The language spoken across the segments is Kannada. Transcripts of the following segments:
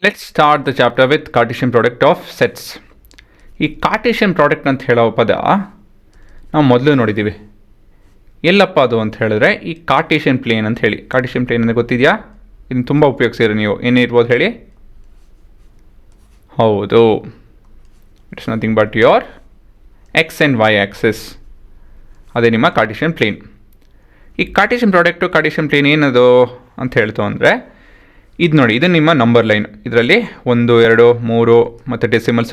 Let's start the chapter with Cartesian product of sets. ಈ ಕಾರ್ಟಿಷಿಯನ್ ಪ್ರಾಡಕ್ಟ್ ಅಂತ ಹೇಳೋ ಪದ ನಾವು ಮೊದಲು ನೋಡಿದ್ದೀವಿ. ಎಲ್ಲಪ್ಪ ಅದು ಅಂತ ಹೇಳಿದ್ರೆ ಈ ಕಾರ್ಟಿಷಿಯನ್ ಪ್ಲೇನ್ ಅಂತ ಹೇಳಿ. ಕಾರ್ಟಿಷಿಯನ್ ಪ್ಲೇನ್ ಅಂದರೆ ಗೊತ್ತಿದೆಯಾ? ಇದನ್ನು ತುಂಬ ಉಪಯೋಗಿಸಿರಿ ನೀವು. ಏನಿರ್ಬೋದು ಹೇಳಿ? ಹೌದು, it's nothing but your X and Y axis. ಅದೇ ನಿಮ್ಮ ಕಾರ್ಟಿಷಿಯನ್ ಪ್ಲೇನ್. ಈ ಕಾರ್ಟಿಷಿಯನ್ ಪ್ರಾಡಕ್ಟು ಕಾರ್ಟಿಷಿಯನ್ ಪ್ಲೇನ್ ಏನದು ಅಂತ ಹೇಳ್ತು ಅಂದರೆ, ಇದು ನೋಡಿ, ಇದು ನಿಮ್ಮ ನಂಬರ್ ಲೈನ್. ಇದರಲ್ಲಿ 1, 2, 3 ಮತ್ತು ಡೆಸಿಮಲ್ಸ್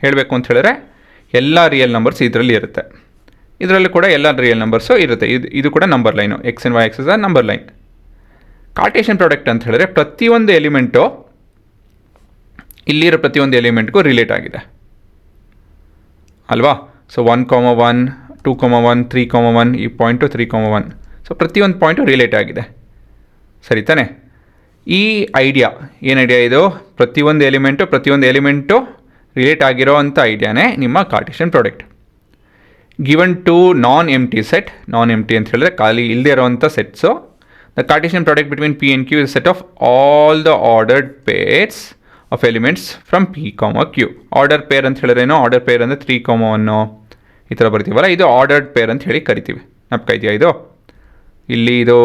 ಹೇಳಬೇಕು ಅಂತ ಹೇಳಿದ್ರೆ ಎಲ್ಲ ರಿಯಲ್ ನಂಬರ್ಸ್ ಇದರಲ್ಲಿ ಇರುತ್ತೆ. ಇದರಲ್ಲಿ ಕೂಡ ಎಲ್ಲ ರಿಯಲ್ ನಂಬರ್ಸು ಇರುತ್ತೆ. ಇದು ಕೂಡ number line. X and Y axis number line. Cartesian product ಅಂತ ಹೇಳಿದ್ರೆ ಪ್ರತಿಯೊಂದು ಎಲಿಮೆಂಟು ಇಲ್ಲಿರೋ ಪ್ರತಿಯೊಂದು ಎಲಿಮೆಂಟ್ಗೂ ರಿಲೇಟ್ ಆಗಿದೆ ಅಲ್ವಾ? ಸೊ 1,1, 2,1, 3,1, ಈ ಪಾಯಿಂಟು 3,1. ಸೊ ಪ್ರತಿಯೊಂದು ಪಾಯಿಂಟು ರಿಲೇಟ್ ಆಗಿದೆ, ಸರಿ ತಾನೆ? ಈ ಐಡಿಯಾ ಏನು ಐಡಿಯಾ ಇದು? ಪ್ರತಿಯೊಂದು ಎಲಿಮೆಂಟು ರಿಲೇಟ್ ಆಗಿರೋ ಅಂಥ ಐಡಿಯಾನೇ ನಿಮ್ಮ Cartesian product. Given two non empty set. Non empty ಅಂತ ಹೇಳಿದ್ರೆ ಖಾಲಿ ಇಲ್ಲದೆ ಇರೋವಂಥ sets. The Cartesian product between P and Q is set of all the ordered pairs of elements from P comma Q. Order pair ಅಂತ ಹೇಳಿದ್ರೇನೋ? ಆರ್ಡರ್ ಪೇರ್ ಅಂದರೆ 3,1 ಈ ಥರ ಬರ್ತೀವಲ್ಲ, ಇದು ಆರ್ಡರ್ಡ್ ಪೇರ್ ಅಂತ ಹೇಳಿ ಕರಿತೀವಿ. ಜ್ಞಾಪಕ ಇದೆಯಾ ಇದು? ಇಲ್ಲಿ ಇದು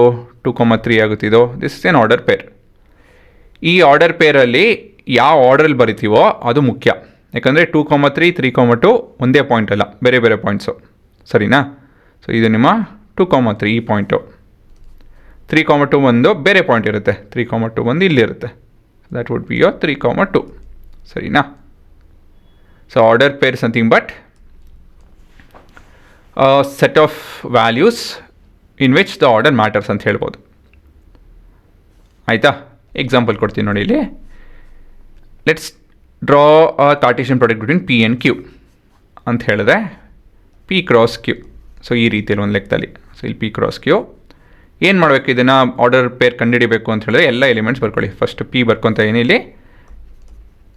2,3 ಆಗುತ್ತಿದ್ದು. This is an order pair. ಈ ಆರ್ಡರ್ ಪೇರಲ್ಲಿ ಯಾವ ಆರ್ಡ್ರಲ್ಲಿ ಬರಿತೀವೋ ಅದು ಮುಖ್ಯ. ಯಾಕಂದರೆ 2,3, 3,2 ಒಂದೇ ಪಾಯಿಂಟ್ ಅಲ್ಲ, ಬೇರೆ ಬೇರೆ ಪಾಯಿಂಟ್ಸು, ಸರಿನಾ? ಸೊ ಇದು ನಿಮ್ಮ 2,3 ಈ ಪಾಯಿಂಟು. 3,2 ಒಂದು ಬೇರೆ ಪಾಯಿಂಟ್ ಇರುತ್ತೆ. 3,2 ಒಂದು ಇಲ್ಲಿರುತ್ತೆ. ದ್ಯಾಟ್ ವುಡ್ ಬಿ ಯೋರ್ 3,2, ಸರಿನಾ? So order pair something but set of values in which the order matters ಅಂತ ಹೇಳ್ಬೋದು. ಆಯಿತಾ? ಎಕ್ಸಾಂಪಲ್ ಕೊಡ್ತೀನಿ ನೋಡಿ ಇಲ್ಲಿ. Let's draw a Cartesian product between P and Q ಅಂತ ಹೇಳಿದ್ರೆ ಪಿ ಕ್ರಾಸ್ ಕ್ಯೂ. ಸೊ ಈ ರೀತಿಯಲ್ಲಿ ಒಂದು ಲೆಕ್ಕದಲ್ಲಿ. ಸೊ ಇಲ್ಲಿ ಪಿ ಕ್ರಾಸ್ ಕ್ಯೂ ಏನು ಮಾಡಬೇಕು? ಇದನ್ನು ಆರ್ಡರ್ ಪೇರ್ ಕಂಡುಹಿಡಿಬೇಕು ಅಂತ ಹೇಳಿದ್ರೆ ಎಲ್ಲ ಎಲಿಮೆಂಟ್ಸ್ ಬರ್ಕೊಳ್ಳಿ. ಫಸ್ಟ್ ಪಿ ಬರ್ಕೊತಾ ಇದೀನಿ ಇಲ್ಲಿ.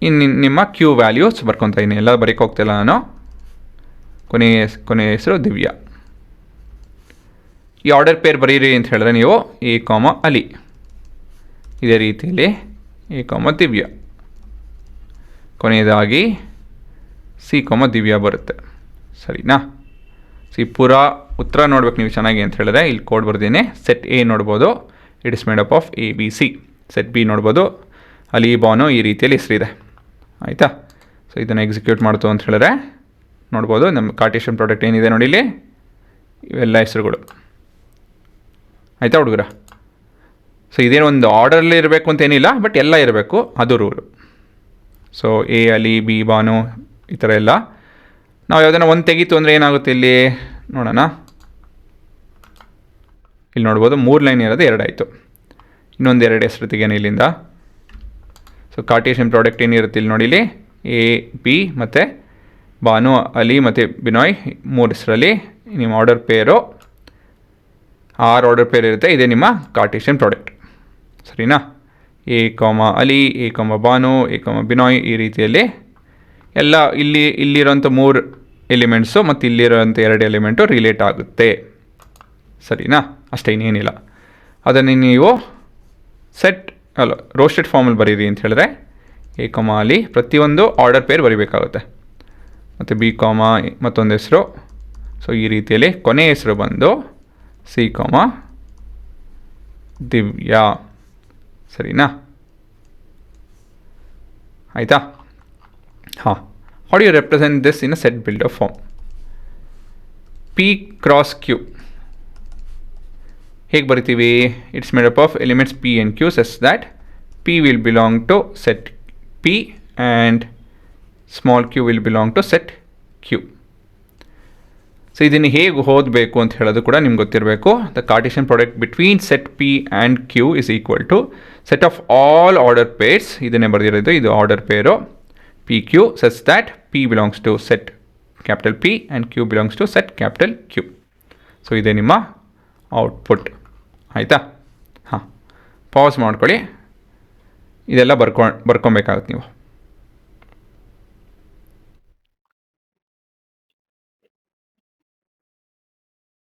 ಇನ್ನು ನಿಮ್ಮ ಕ್ಯೂ ವ್ಯಾಲ್ಯೂಸ್ ಬರ್ಕೊತಾ ಇದೀನಿ. ಎಲ್ಲ ಬರೀಕ್ಕೆ ಹೋಗ್ತಿಲ್ಲ ನಾನು. ಕೊನೆಯ ಹೆಸರು ದಿವ್ಯಾ. ಈ ಆರ್ಡರ್ ಪೇರ್ ಬರೀರಿ ಅಂತ ಹೇಳಿದ್ರೆ ನೀವು ಎ ಕಾಮ ಅಲಿ, ಇದೇ ರೀತಿಯಲ್ಲಿ ಎ ಕಾಮ ದಿವ್ಯಾ, ಕೊನೆಯದಾಗಿ ಸಿ ಕಾಮ ದಿವ್ಯಾ ಬರುತ್ತೆ, ಸರಿನಾ? ಸಿ ಪೂರ ಉತ್ತರ ನೋಡ್ಬೇಕು ನೀವು ಚೆನ್ನಾಗಿ ಅಂತ ಹೇಳಿದ್ರೆ ಇಲ್ಲಿ ಕೋಡ್ ಬರ್ತೀನಿ. ಸೆಟ್ ಎ ನೋಡ್ಬೋದು, it is made up of A B C. Set B ನೋಡ್ಬೋದು, ಅಲಿ ಬಾನು ಈ ರೀತಿಯಲ್ಲಿ ಹೆಸರಿದೆ, ಆಯಿತಾ? ಸೊ ಇದನ್ನು ಎಕ್ಸಿಕ್ಯೂಟ್ ಮಾಡ್ತು ಅಂತ ಹೇಳಿದ್ರೆ ನೋಡ್ಬೋದು ನಮ್ಮ ಕಾರ್ಟೇಷಿಯನ್ ಪ್ರಾಡಕ್ಟ್ ಏನಿದೆ ನೋಡಿ ಇಲ್ಲಿ, ಇವೆಲ್ಲ ಹೆಸರುಗಳು, ಆಯಿತಾ ಹುಡುಗರ? ಸೊ ಇದೇನು ಒಂದು ಆರ್ಡರಲ್ಲಿ ಇರಬೇಕು ಅಂತ ಏನಿಲ್ಲ, ಬಟ್ ಎಲ್ಲ ಇರಬೇಕು, ಅದು rule. So A Ali, B Banu, ಈ ಥರ ಎಲ್ಲ. ನಾವು ಯಾವುದನ್ನ ಒಂದು ತೆಗೀತು ಅಂದರೆ ಏನಾಗುತ್ತೆ ಇಲ್ಲಿ ನೋಡೋಣ. ಇಲ್ಲಿ ನೋಡ್ಬೋದು 3 ಲೈನ್ ಇರೋದು 2 ಆಯಿತು. ಇನ್ನೊಂದು 2 ಹೆಸರು ತೆಗೆಯೋಣ ಇಲ್ಲಿಂದ. ಸೊ ಕಾರ್ಟೇಷಿಯನ್ ಪ್ರಾಡಕ್ಟ್ ಏನಿರುತ್ತೆ ಇಲ್ಲಿ ನೋಡಿ, ಇಲ್ಲಿ ಎ ಬಿ ಮತ್ತು ಬಾನು, ಅಲಿ ಮತ್ತು ಬಿನಾಯ್ 3 ಹೆಸರಲ್ಲಿ ನಿಮ್ಮ ಆರ್ಡರ್ ಪೇರು 6 ಆರ್ಡರ್ ಪೇರ್ ಇರುತ್ತೆ. ಇದೇ ನಿಮ್ಮ ಕಾರ್ಟೇಷಿಯನ್ ಪ್ರಾಡಕ್ಟ್, ಸರಿನಾ? ಎ ಕಾಮ ಅಲಿ, ಎ ಕಾಮ ಬಾನು, ಎ ಕಾಮ ಬಿನಾಯ್ ಈ ರೀತಿಯಲ್ಲಿ ಎಲ್ಲ ಇಲ್ಲಿರೋಂಥ 3 ಎಲಿಮೆಂಟ್ಸು ಮತ್ತು ಇಲ್ಲಿರೋಂಥ 2 ಎಲಿಮೆಂಟು ರಿಲೇಟ್ ಆಗುತ್ತೆ, ಸರಿನಾ? ಅಷ್ಟೇ, ಇನ್ನೇನಿಲ್ಲ. ಅದನ್ನು ನೀವು ರೋಸ್ಟೆಡ್ ಫಾರ್ಮಲ್ಲಿ ಬರೀರಿ ಅಂತ ಹೇಳಿದ್ರೆ ಎ ಕಾಮ ಅಲಿ ಪ್ರತಿಯೊಂದು ಆರ್ಡರ್ ಪೇರ್ ಬರೀಬೇಕಾಗುತ್ತೆ. ಮತ್ತು ಬಿ ಕಾಮ ಮತ್ತೊಂದು ಹೆಸರು. ಸೊ ಈ ರೀತಿಯಲ್ಲಿ ಕೊನೆಯ ಹೆಸರು ಬಂದು ಸಿ ಕಾಮ ದಿವ್ಯಾ, ಸರಿನಾ? ಆಯಿತಾ? ಹಾಂ. How do you represent this in a set builder form? P cross Q ಹೇಗೆ ಬರಿತೀವಿ? It's made up of elements P and Q such that P will belong to set P and small q will belong to set Q. So ಇದನ್ನು ಹೇಗೆ ಓದಬೇಕು ಅಂತ ಹೇಳೋದು ಕೂಡ ನಿಮ್ಗೆ ಗೊತ್ತಿರಬೇಕು. The Cartesian product between set P and Q is equal to set of all order pairs. ಇದನ್ನೇ ಬರೆದಿರೋದು, ಇದು order pair P Q such that P belongs to set capital P and Q belongs to set capital Q. So ಇದೇ ನಿಮ್ಮ ಔಟ್ಪುಟ್, ಆಯಿತಾ? ಹಾಂ, ಪಾಸ್ ಮಾಡ್ಕೊಳ್ಳಿ. ಇದೆಲ್ಲ ಬರ್ಕೊಬೇಕಾಗುತ್ತೆ ನೀವು.